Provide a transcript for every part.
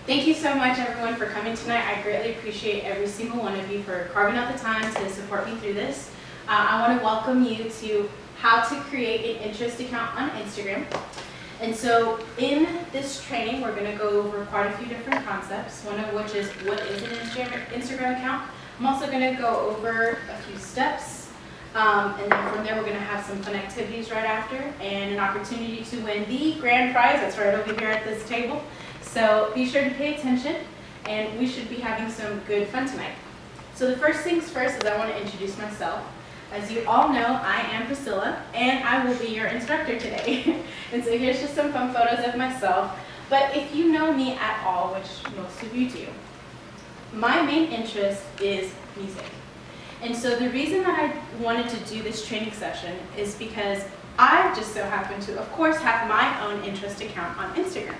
Thank you so much, everyone, for coming tonight. I greatly appreciate every single one of you for carving out the time to support me through this. I want to welcome you to how to create an interest account on Instagram. And so in this training, we're going to go over quite a few different concepts, one of which is what is an Instagram account. I'm also going to go over a few steps, and then from there we're going to have some fun activities right after and an opportunity to win the grand prize that's right over here at this table. So be sure to pay attention, and we should be having some good fun tonight. So the first things first is I want to introduce myself. As you all know, I am Priscilla, and I will be your instructor today. And so here's just some fun photos of myself. But if you know me at all, which most of you do, my main interest is music. And so the reason that I wanted to do this training session is because I just so happen to, of course, have my own interest account on Instagram.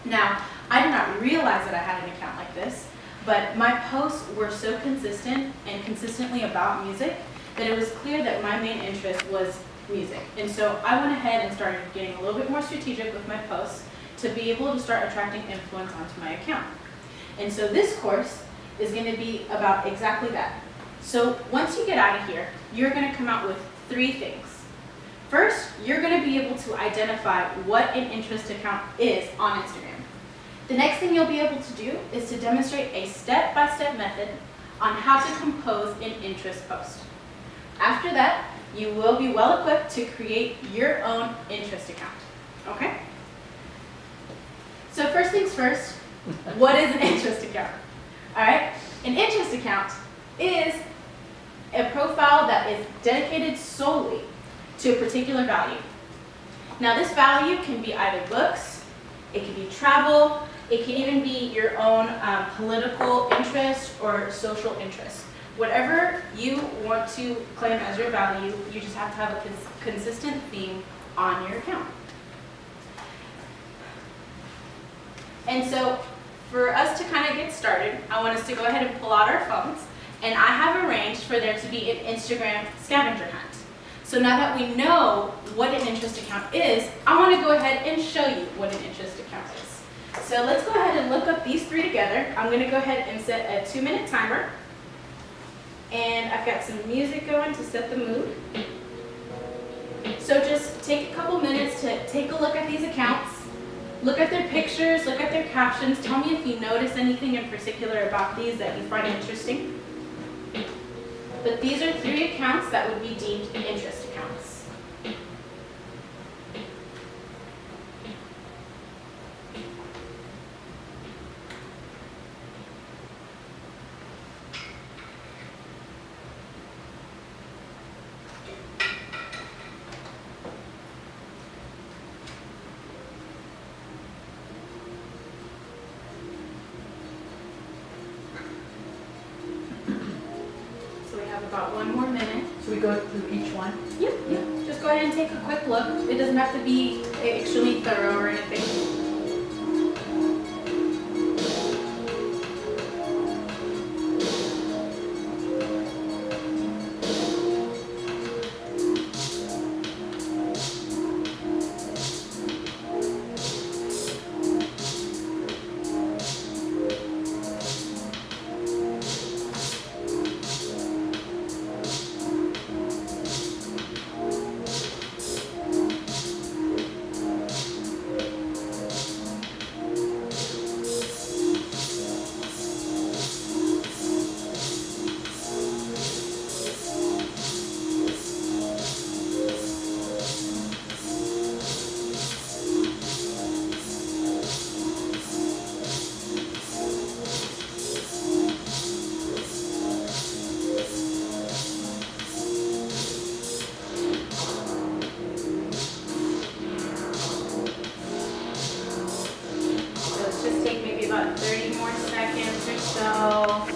Now, I did not realize that I had an account like this, but my posts were so consistent and consistently about music that it was clear that my main interest was music. And so I went ahead and started getting a little bit more strategic with my posts to be able to start attracting influence onto my account. And so this course is going to be about exactly that. So once you get out of here, you're going to come out with 3 things. First, you're going to be able to identify what an interest account is on Instagram. The next thing you'll be able to do is to demonstrate a step-by-step method on how to compose an interest post. After that, you will be well equipped to create your own interest account. Okay? So first things first, what is an interest account? All right? An interest account is a profile that is dedicated solely to a particular value. Now this value can be either books, it can be travel, it can even be your own political interest or social interest. Whatever you want to claim as your value, you just have to have a consistent theme on your account. And so for us to kind of get started, I want us to go ahead and pull out our phones, and I have arranged for there to be an Instagram scavenger hunt. So now that we know what an interest account is, I want to go ahead and show you what an interest account is. So let's go ahead and look up these 3 together. I'm going to go ahead and set a 2-minute timer. And I've got some music going to set the mood. So just take a couple minutes to take a look at these accounts. Look at their pictures, look at their captions. Tell me if you notice anything in particular about these that you find interesting. But these are 3 accounts that would be deemed interest accounts. About 1 more minute. Should we go through each one? Yep. Just go ahead and take a quick look. It doesn't have to be extremely thorough or anything. About 30 more seconds or so.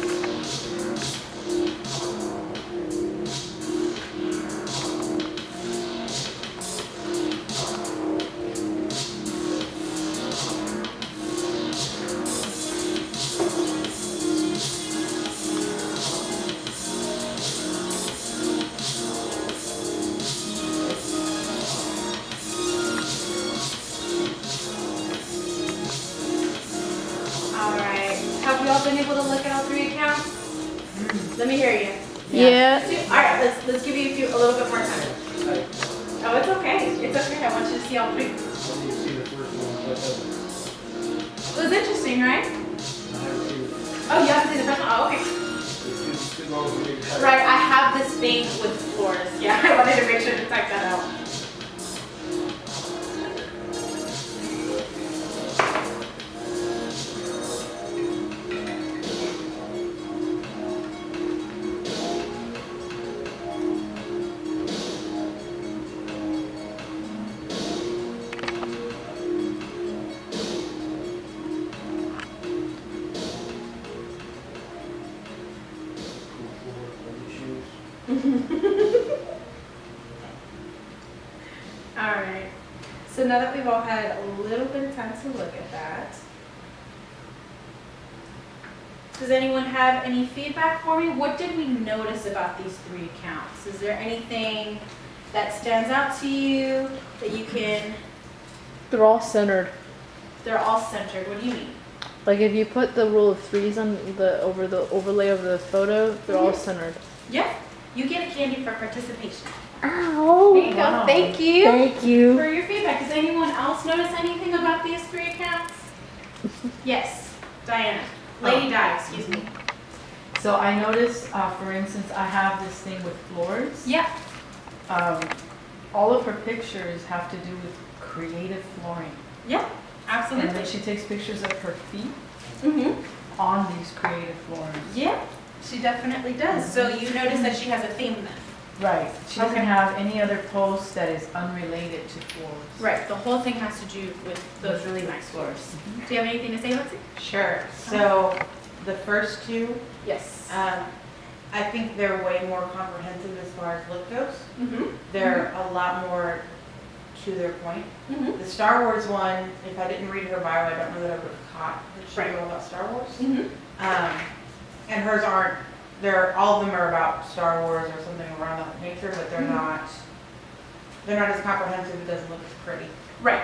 Have we all been able to look at all 3 accounts? Let me hear you. Yeah. All right, let's give you a little bit more time. Oh, it's okay. It's okay. I want you to see all 3. It was interesting, right? Oh, you haven't seen the first one? Oh, okay. Right, I have this thing with floors. Yeah, I wanted to make sure to check that out. Alright, so now that we've all had a little bit of time to look at that, does anyone have any feedback for me? What did we notice about these 3 accounts? Is there anything that stands out to you that you can, They're all centered. they're all centered, what do you mean? Like if you put the rule of 3s on the overlay of the photo, they're all centered. Yeah, you get a candy for participation. Ow! There you go, thank you. Thank you. For your feedback. Does anyone else notice anything about these 3 accounts? Yes, Diana. Lady Di, excuse me. So I noticed, for instance, I have this thing with floors. Yeah. All of her pictures have to do with creative flooring. Yeah, And absolutely. then she takes pictures of her feet Mm-hmm. on these creative floors. Yeah, she definitely does. So you notice that she has a theme then? Right. She doesn't Okay. have any other post that is unrelated to floors. Right, the whole thing has to do with those really nice floors. Do you have anything to say, Lexi? Sure. So the first 2, Yes. I think they're way more comprehensive as far as look goes. Mm-hmm. They're a lot more to their point. Mm-hmm. The Star Wars one, if I didn't read her bio, I don't know that I would have caught that she Right. knew all about Star Wars. Mm-hmm. And hers aren't. All of them are about Star Wars or something around that nature, but they're not. They're not as comprehensive. It doesn't look as pretty. Right.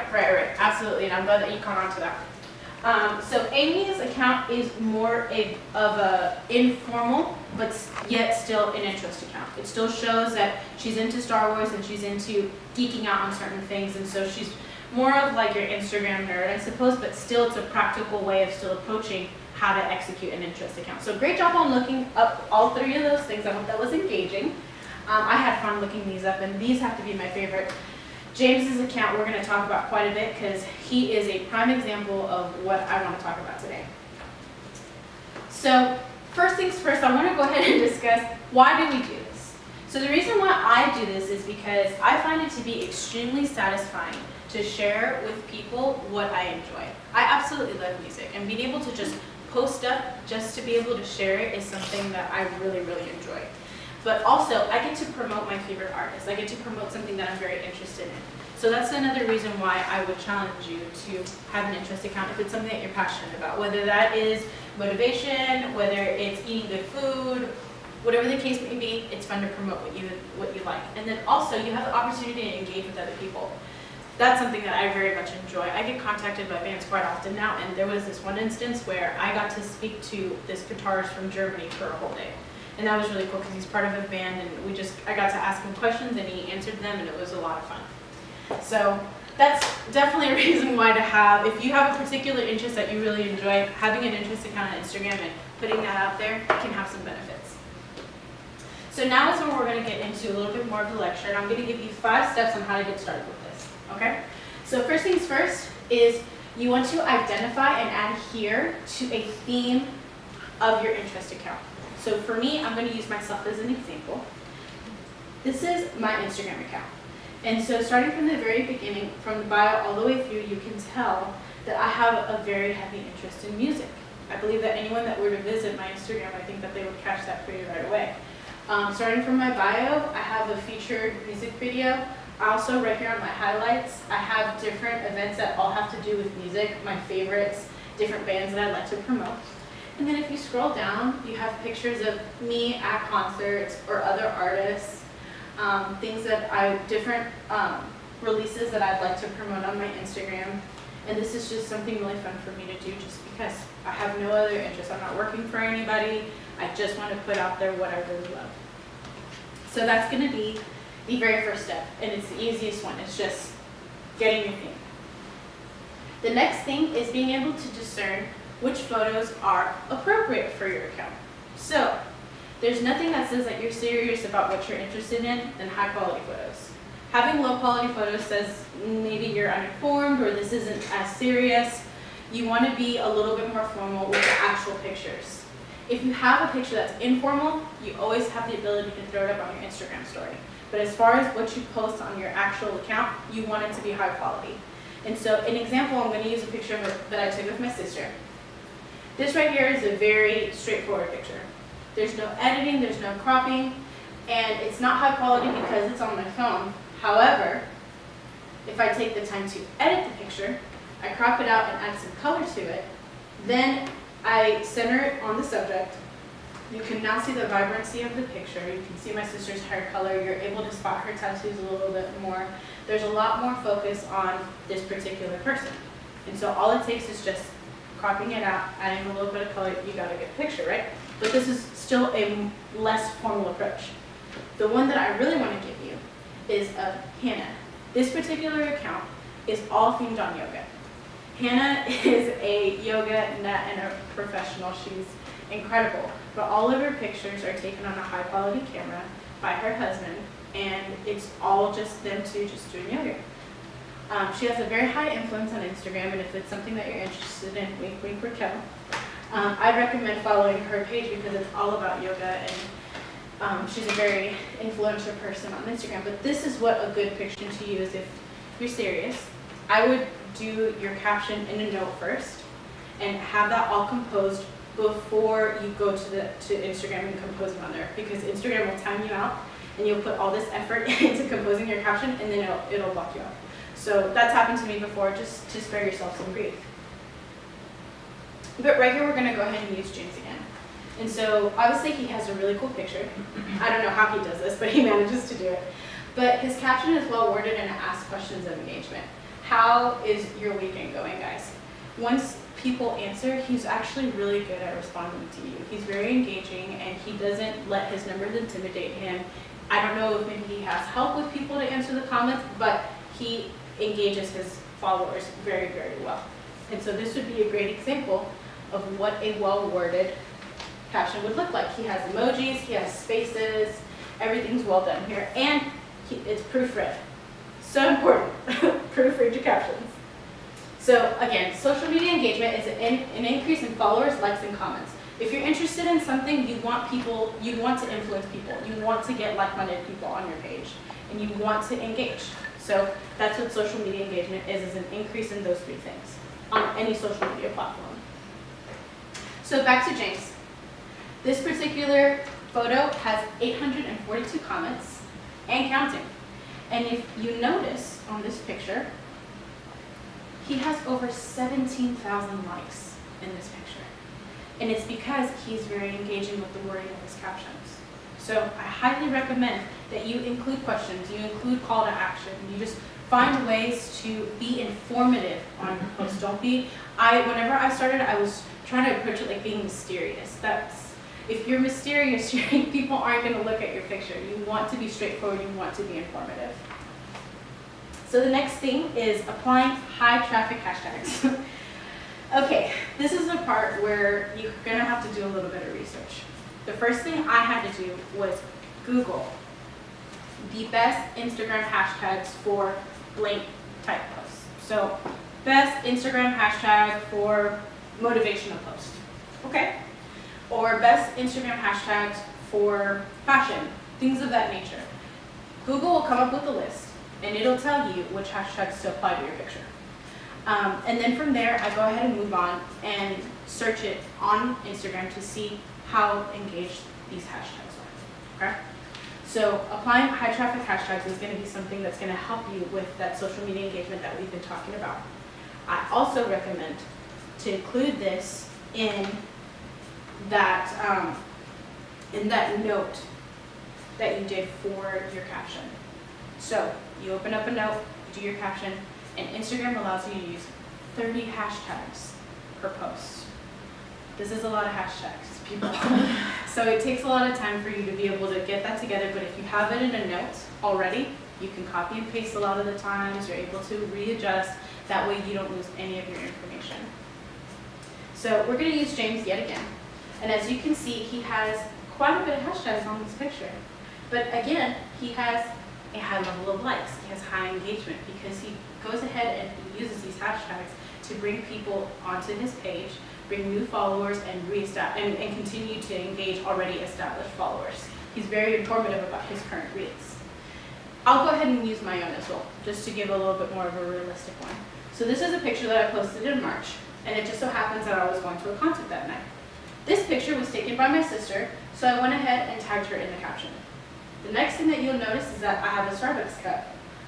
Absolutely, and I'm glad that you caught on to that. So Amy's account is more of a informal, but yet still an interest account. It still shows that she's into Star Wars and she's into geeking out on certain things, and so she's more of like your Instagram nerd, I suppose, but still it's a practical way of still approaching how to execute an interest account. So great job on looking up all 3 of those things. I hope that was engaging. I had fun looking these up, and these have to be my favorite. James's account we're going to talk about quite a bit because he is a prime example of what I want to talk about today. So first things first, I want to go ahead and discuss why do we do this. So the reason why I do this is because I find it to be extremely satisfying to share with people what I enjoy. I absolutely love music, and being able to just post stuff just to be able to share it is something that I really, really enjoy. But also, I get to promote my favorite artists. I get to promote something that I'm very interested in. So that's another reason why I would challenge you to have an interest account if it's something that you're passionate about, whether that is motivation, whether it's eating good food, whatever the case may be. It's fun to promote what you like. And then also, you have the opportunity to engage with other people. That's something that I very much enjoy. I get contacted by bands quite often now, and there was this one instance where I got to speak to this guitarist from Germany for a whole day. And that was really cool because he's part of a band, and I got to ask him questions and he answered them, and it was a lot of fun. So that's definitely a reason why to have, if you have a particular interest that you really enjoy, having an interest account on Instagram and putting that out there can have some benefits. So now is when we're going to get into a little bit more of the lecture, and I'm going to give you 5 steps on how to get started with this, okay? So first things first is you want to identify and adhere to a theme of your interest account. So for me, I'm going to use myself as an example. This is my Instagram account. And so starting from the very beginning, from the bio all the way through, you can tell that I have a very heavy interest in music. I believe that anyone that were to visit my Instagram, I think that they would catch that pretty right away. Starting from my bio, I have a featured music video. Also right here on my highlights, I have different events that all have to do with music, my favorites, different bands that I'd like to promote. And then if you scroll down, you have pictures of me at concerts or other artists, things that different releases that I'd like to promote on my Instagram. And this is just something really fun for me to do just because I have no no other interest. I'm not working for anybody. I just want to put out there what I really love. So that's going to be the very first step, and it's the easiest one. It's just getting your theme. The next thing is being able to discern which photos are appropriate for your account. So there's nothing that says that you're serious about what you're interested in than high quality photos. Having low quality photos says maybe you're uninformed or this isn't as serious. You want to be a little bit more formal with the actual pictures. If you have a picture that's informal, you always have the ability to throw it up on your Instagram story. But as far as what you post on your actual account, you want it to be high quality. And so an example, I'm going to use a picture that I took of my sister. This right here is a very straightforward picture. There's no editing, there's no cropping, and it's not high quality because it's on my phone. However, if I take the time to edit the picture, I crop it out and add some color to it, then I center it on the subject. You can now see the vibrancy of the picture. You can see my sister's hair color. You're able to spot her tattoos a little bit more. There's a lot more focus on this particular person. And so all it takes is just cropping it out, adding a little bit of color. You got a good picture, right? But this is still a less formal approach. The one that I really want to give you is of Hannah. This particular account is all themed on yoga. Hannah is a yoga nut and a professional. She's incredible. But all of her pictures are taken on a high quality camera by her husband, and it's all just them two just doing yoga. She has a very high influence on Instagram, and if it's something that you're interested in, wink wink Raquel, I'd recommend following her page because it's all about yoga, and she's a very influential person on Instagram. But this is what a good picture to use if you're serious. I would do your caption in a note first and have that all composed before you go to Instagram and compose it on there, because Instagram will time you out and you'll put all this effort into composing your caption and then it'll block you out. So that's happened to me before, just to spare yourself some grief. But right here we're going to go ahead and use James again. And so obviously he has a really cool picture. I don't know how he does this, but he manages to do it. But his caption is well worded and it asks questions of engagement. How is your weekend going, guys? Once people answer, he's actually really good at responding to you. He's very engaging and he doesn't let his numbers intimidate him. I don't know if maybe he has help with people to answer the comments, but he engages his followers very, very well. And so this would be a great example of what a well-worded caption would look like. He has emojis, he has spaces, everything's well done here, and it's proofread. So important, proofread your captions. So again, social media engagement is an increase in followers, likes, and comments. If you're interested in something, you want to influence people. You want to get like-minded people on your page, and you want to engage. So that's what social media engagement is an increase in those three things on any social media platform. So back to James. This particular photo has 842 comments and counting. And if you notice on this picture, he has over 17,000 likes in this picture. And it's because he's very engaging with the wording of his captions. So I highly recommend that you include questions, you include call to action, you just find ways to be informative on your post. Whenever I started, I was trying to approach it like being mysterious. If you're mysterious, people aren't going to look at your picture. You want to be straightforward, you want to be informative. So the next thing is applying high traffic hashtags. Okay, this is the part where you're going to have to do a little bit of research. The first thing I had to do was Google the best Instagram hashtags for blank type posts. So best Instagram hashtag for motivational post, okay? Or best Instagram hashtags for fashion, things of that nature. Google will come up with a list and it'll tell you which hashtags to apply to your picture. And then from there, I go ahead and move on and search it on Instagram to see how engaged these hashtags are, okay? So applying high traffic hashtags is going to be something that's going to help you with that social media engagement that we've been talking about. I also recommend to include this in that note that you did for your caption. So you open up a note, you do your caption, and Instagram allows you to use 30 hashtags per post. This is a lot of hashtags, people. So it takes a lot of time for you to be able to get that together, but if you have it in a note already, you can copy and paste a lot of the times, you're able to readjust, that way you don't lose any of your information. So we're gonna use James yet again. And as you can see, he has quite a bit of hashtags on this picture. But again, he has a high level of likes, he has high engagement because he goes ahead and he uses these hashtags to bring people onto his page, bring new followers, and and continue to engage already established followers. He's very informative about his current reads. I'll go ahead and use my own as well, just to give a little bit more of a realistic one. So this is a picture that I posted in March, and it just so happens that I was going to a concert that night. This picture was taken by my sister, so I went ahead and tagged her in the caption. The next thing that you'll notice is that I have a Starbucks cup.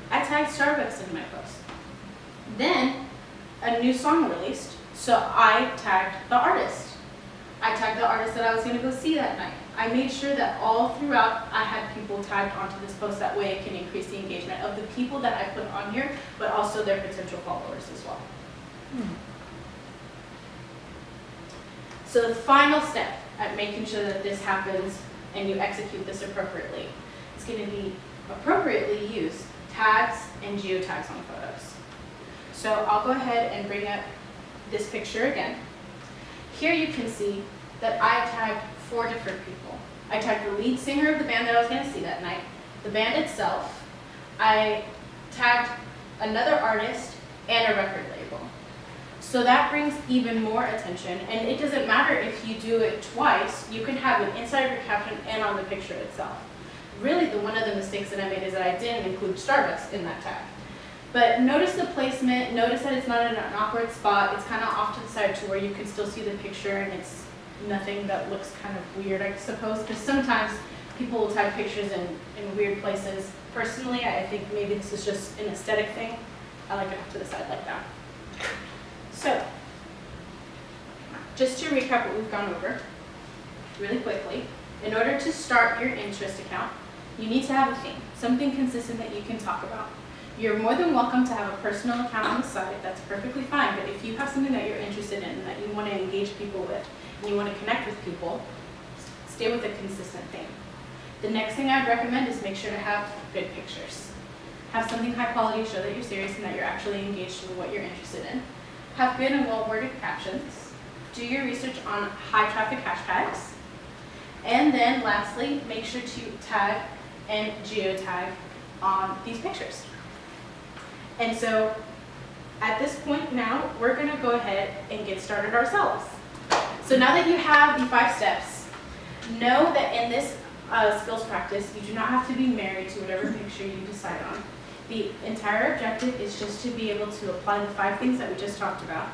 I tagged Starbucks in my post. Then, a new song released, so I tagged the artist. I tagged the artist that I was going to go see that night. I made sure that all throughout I had people tagged onto this post, that way it can increase the engagement of the people that I put on here, but also their potential followers as well. So the final step at making sure that this happens and you execute this appropriately, it's going to be appropriately use tags and geotags on photos. So I'll go ahead and bring up this picture again. Here you can see that I tagged 4 different people. I tagged the lead singer of the band that I was going to see that night, the band itself, I tagged another artist, and a record label. So that brings even more attention, and it doesn't matter if you do it twice, you can have it inside of your caption and on the picture itself. Really, one of the mistakes that I made is that I didn't include Starbucks in that tag. But notice the placement, notice that it's not in an awkward spot, it's kind of off to the side to where you can still see the picture and it's nothing that looks kind of weird, I suppose, because sometimes people will tag pictures in weird places. Personally, I think maybe this is just an aesthetic thing. I like it off to the side like that. So, just to recap what we've gone over really quickly, in order to start your interest account, you need to have a theme, something consistent that you can talk about. You're more than welcome to have a personal account on the side, that's perfectly fine, but if you have something that you're interested in and that you want to engage people with, and you want to connect with people, stay with a consistent theme. The next thing I'd recommend is make sure to have good pictures. Have something high quality, show that you're serious and that you're actually engaged in what you're interested in. Have good and well-worded captions. Do your research on high traffic hashtags. And then lastly, make sure to tag and geotag on these pictures. And so at this point now, we're gonna go ahead and get started ourselves. So now that you have the 5 steps, know that in this skills practice, you do not have to be married to whatever picture you decide on. The entire objective is just to be able to apply the 5 things that we just talked about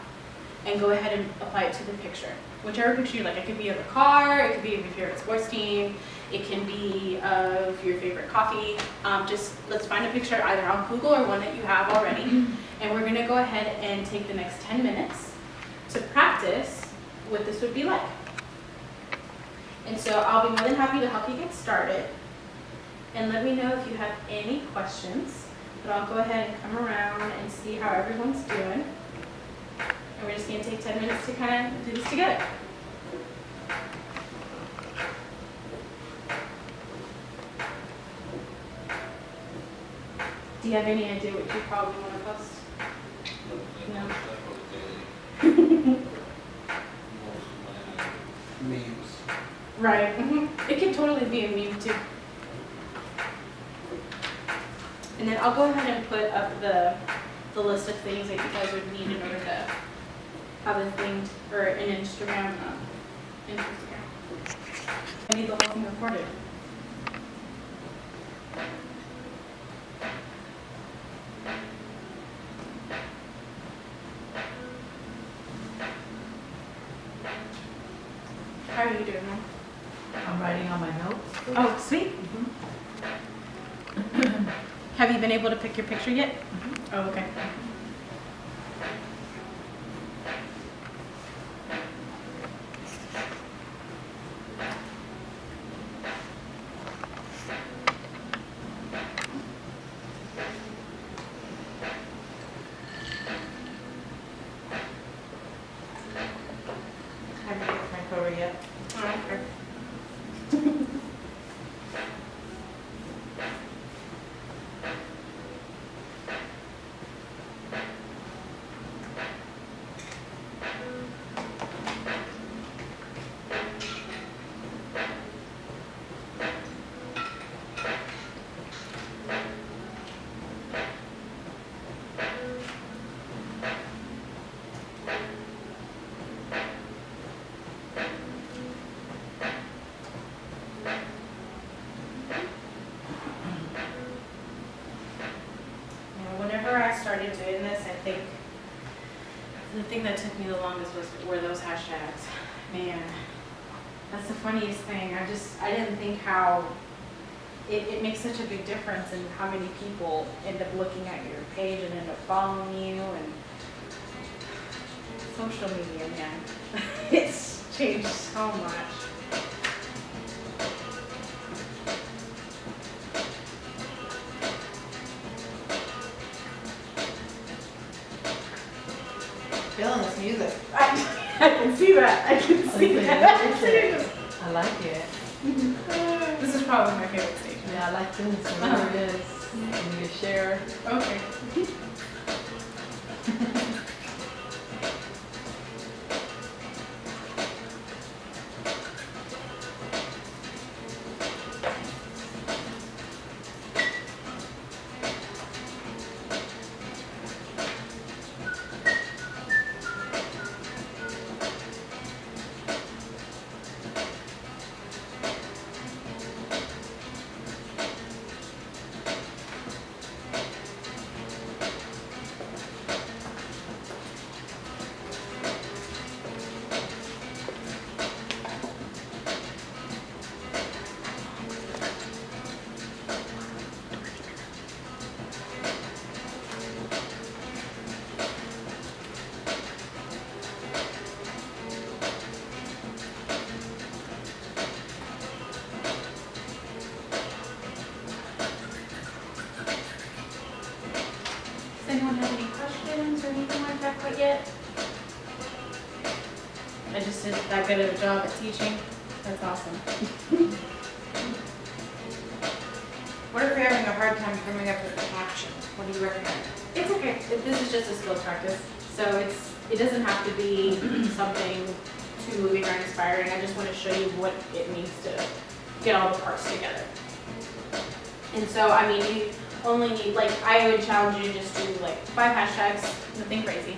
and go ahead and apply it to the picture. Whichever picture you like. It could be of a car, it could be of your favorite sports team, it can be of your favorite coffee. Just let's find a picture either on Google or one that you have already. And we're gonna go ahead and take the next 10 minutes to practice what this would be like. And so I'll be more than happy to help you get started. And let me know if you have any questions. But I'll go ahead and come around and see how everyone's doing. And we're just going to take 10 minutes to kind of do this together. Do you have any idea what you probably want to post? No? Memes. Right. It can totally be a meme too. And then I'll go ahead and put up the list of things that you guys would need in order to have a thing or an Instagram. I need the whole thing recorded. How are you doing, Mom? I'm writing on my notes. Oh, sweet. Have you been able to pick your picture yet? Oh, okay. Have you story yet. Alright. Whenever I started doing this, I think the thing that took me the longest were those hashtags. Man, that's the funniest thing. I didn't think how it makes such a big difference in how many people end up looking at your page and end up following you, and social media, man. It's changed so much. Feeling this music. I can see that. I can see that. I like it. This is probably my favorite station. Yeah, I like this. Whatever it is. You need to share. Okay. Does anyone have any questions or anything like that quite yet? I just did that good of a job at teaching. That's awesome. What if you're having a hard time coming up with a caption? What do you recommend? It's okay. This is just a skill practice. So it doesn't have to be something too moving or inspiring. I just want to show you what it means to get all the parts together. And so, I mean, you only need, like, I would challenge you to just do like 5 hashtags, nothing crazy.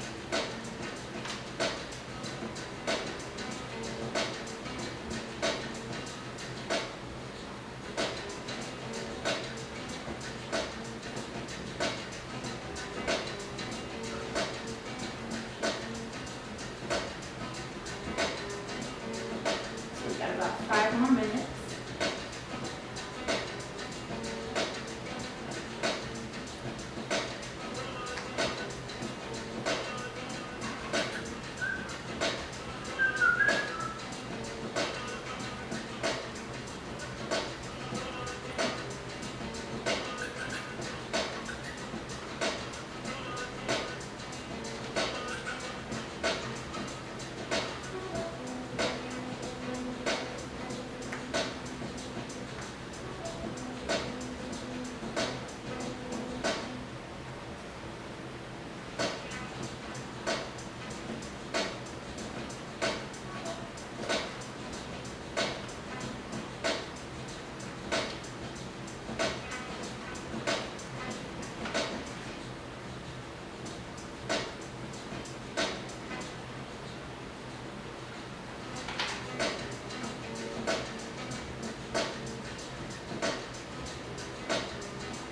So we've got about 5 more minutes.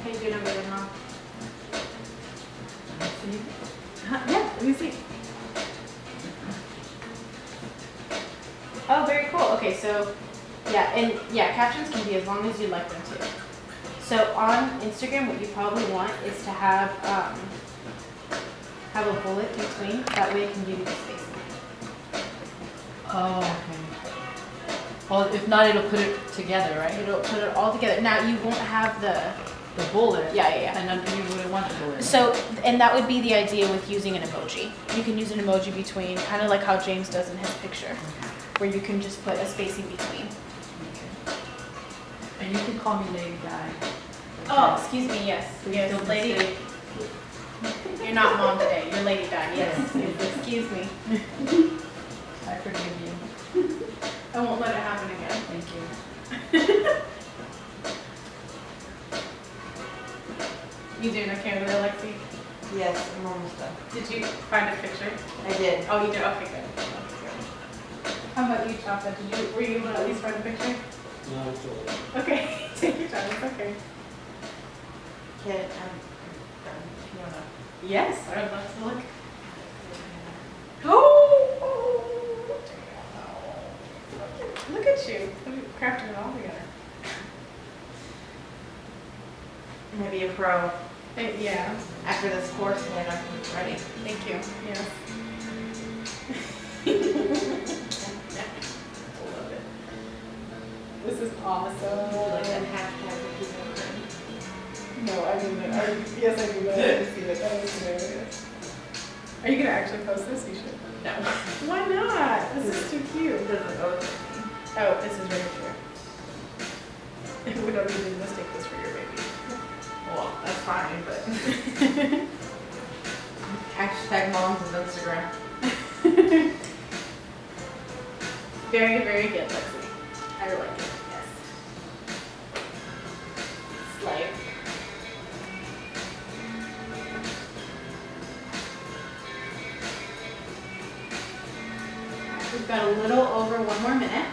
How you doing over there, Mom? See? Yeah, let me see. Oh, very cool. Okay, so yeah, and yeah, captions can be as long as you'd like them to. So on Instagram, what you probably want is to have a bullet between. That way, it can give you the spacing. Oh, okay. Well, if not, it'll put it together, right? It'll put it all together. Now you won't have the The bullet. yeah. And then you wouldn't want the bullet. So, and that would be the idea with using an emoji. You can use an emoji between, kind of like how James does in his picture. where you can just put a spacing between. And you can call me Lady Di. Oh, excuse me, yes, Please yes, don't lady. mistake. You're not mom today, you're Lady Di, yes, excuse me. I forgive you. I won't let it happen again. Thank you. You doing okay over there, Lexi? Yes, I'm almost done. Did you find a picture? I did. Oh, you did, okay, good. How about you, Chapa, were you able to at least find a picture? No, it's all right. Okay, take your time, it's okay. Kid, I'm done. If you wanna. Yes, I would love to look. Oh! Look at you, crafting it all together. Maybe a pro. Yeah, After this course, and I'm ready. thank you, yes. Love it. This is awesome. Like that hashtag that people are in. No, I mean, yes, I do, but I didn't see that, that was hilarious. Are you gonna actually post this? You should. No. Why not? This is too cute. It doesn't go with me. Oh, this is very true. We don't need to mistake this for your baby. Well, that's fine, but. Hashtag moms of Instagram. Very, very good, Lexi. I like it, yes. Slay. We've got a little over 1 more minute.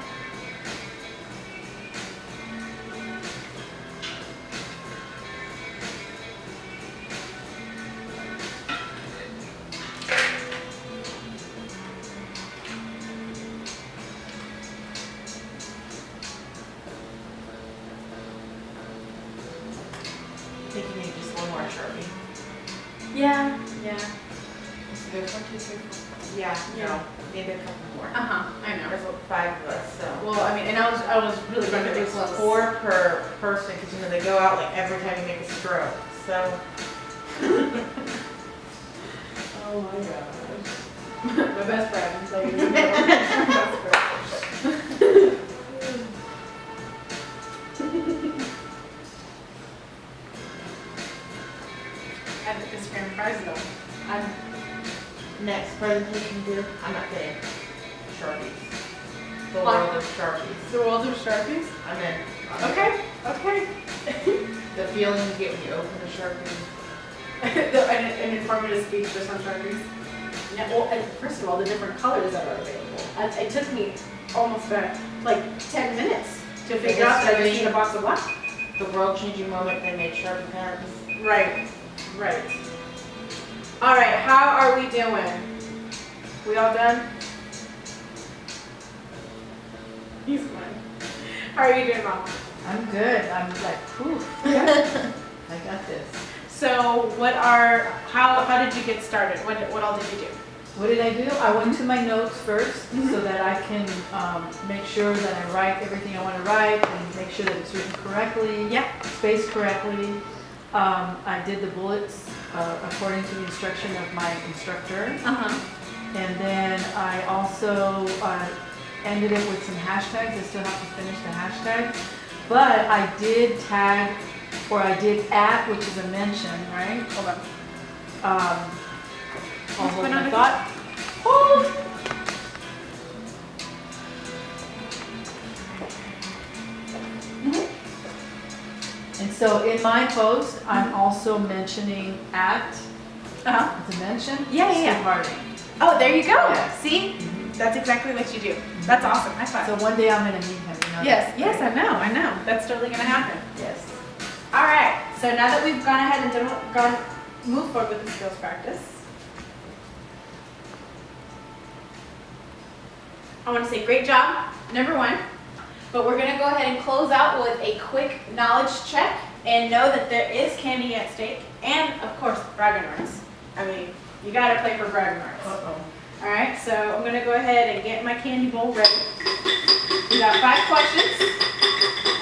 I think you need just one more Sharpie. Yeah, yeah. So there's 1, 2, 3, 4. Yeah, Yeah. no, maybe a couple more. Uh-huh, I know. There's like 5 of us, so. Well, I mean, and I was really running It it was close. 4 per person, because you know, they go out like every time you make a stroke, so. Oh my gosh. My best friend, like, my best friend. I have the Instagram prize though. I'm, Next presentation due, I'm not kidding. Sharpies. The What? world of Sharpies. the world of Sharpies. I'm in. Okay, okay. The feeling you get when you open a Sharpie. An informative speech just on Sharpies. Yeah, well, and first of all, the different colors that are available. It took me almost like 10 minutes to figure out that I just need a box of black. The world changing moment they made Sharpie pens. Right, right. All right, how are we doing? We all done? He's fine. How are you doing, Mom? I'm good. I'm like, whew. I got this. So how did you get started? What all did you do? What did I do? I went to my notes first so that I can make sure that I write everything I want to write and make sure that it's written correctly, Yeah. spaced correctly. I did the bullets according to the instruction of my instructor. Uh-huh. And then I also ended it with some hashtags. I still have to finish the hashtags. But I did tag, or I did at, which is a mention, right? Hold on. I'll hold put my on it. thought. Oh! And so in my post, I'm also mentioning at, Uh-huh. as a mention, Yeah, yeah, Steve yeah. Harding. Oh, there you go. Yeah. See? That's exactly what you do. That's awesome. High five. So one day I'm gonna meet him, you know? Yes, that, yes, right? I know. That's totally gonna happen. Yes. All right. So now that we've gone ahead and move forward with the skills practice, I want to say great job, number 1. But we're gonna go ahead and close out with a quick knowledge check and know that there is candy at stake, and of course bragging rights. I mean, you gotta play for bragging rights. Uh-oh. All right, so I'm gonna go ahead and get my candy bowl ready. We got 5 questions,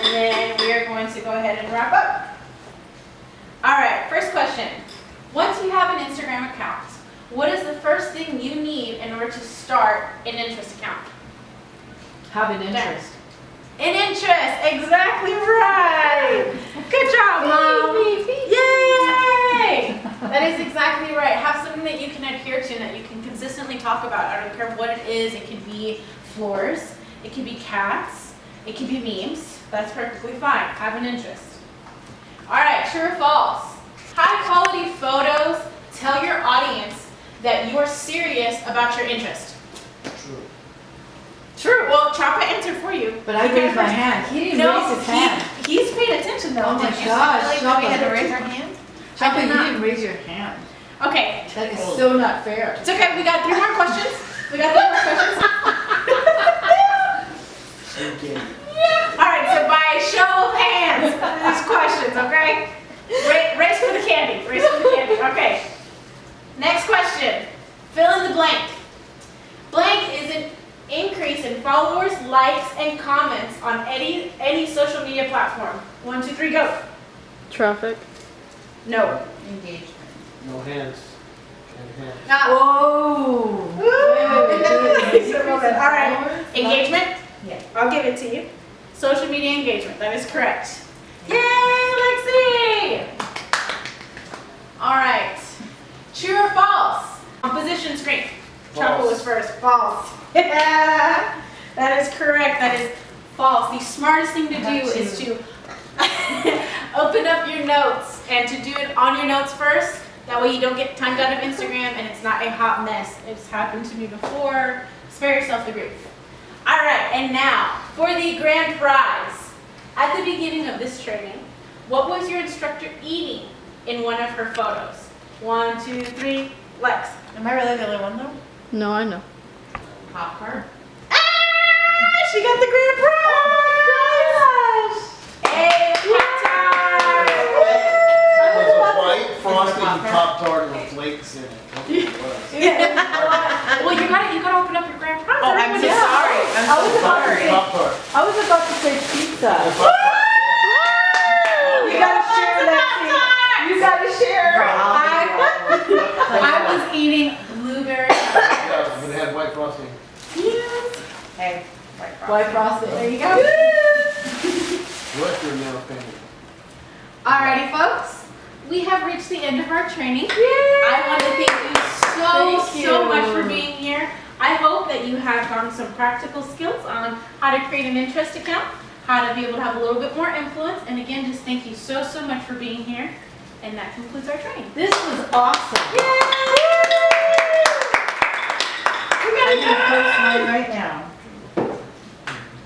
and then we are going to go ahead and wrap up. All right, first question. Once you have an Instagram account, what is the first thing you need in order to start an interest account? Have an interest. An interest, exactly right. Good job, Mom. Yay! That is exactly right. Have something that you can adhere to and that you can consistently talk about. I don't care what it is. It could be floors, it could be cats, it could be memes. That's perfectly fine. Have an interest. All right, true or false? High quality photos tell your audience that you're serious about your interest. True. True. Well, Chapa answered for you. But I raised my hand. He didn't raise his hand. He's paid attention though. Oh my Did you? gosh, Like, we had to Chapa. raise our hand? Chapa, I you did not. didn't raise your hand. Okay, That is so not fair. it's okay. We got 3 more questions. We got 3 more questions. Okay. All right, so by show of hands, these questions, okay? Race for the candy. Race for the candy. Okay. Next question. Fill in the blank. Blank is an increase in followers, likes, and comments on any social media platform. 1, 2, 3, go. Traffic. No. Engagement. No hands. And hands. Not. Whoa. All right. Engagement? Yeah. I'll give it to you. Social media engagement. That is correct. Yay, Lexi! All right. True or false? Composition screen. Chapa was first. False. Yeah. That is correct. That is false. The smartest thing to do is to open up your notes and to do it on your notes first. That way you don't get timed out of Instagram and it's not a hot mess. It's happened to me before. Spare yourself the grief. All right, and now for the grand prize. At the beginning of this training, what was your instructor eating in one of her photos? 1, 2, 3, Lex. Am I really the only one though? No, I know. Popcorn. Ah, she got the grand prize! Hey, It was a white frosted Pop-Tart with flakes in it. That's what it was. Well, you gotta open up your grand prize. Oh, I'm so Everybody- sorry. I'm I was so about to sorry. say- Pop-Tart. I was about to say pizza. You gotta share that. You gotta share. I was eating blueberry. Yeah, but it had white frosting. Hey. White frosting. There you go. Western nail painting. Alrighty, folks. We have reached the end of our training. I want to thank Thank you so you. much for being here. I hope that you have gotten some practical skills on how to create an interest account, how to be able to have a little bit more influence, and again, just thank you so much for being here. And that concludes our training. This was awesome. I need to post mine right now.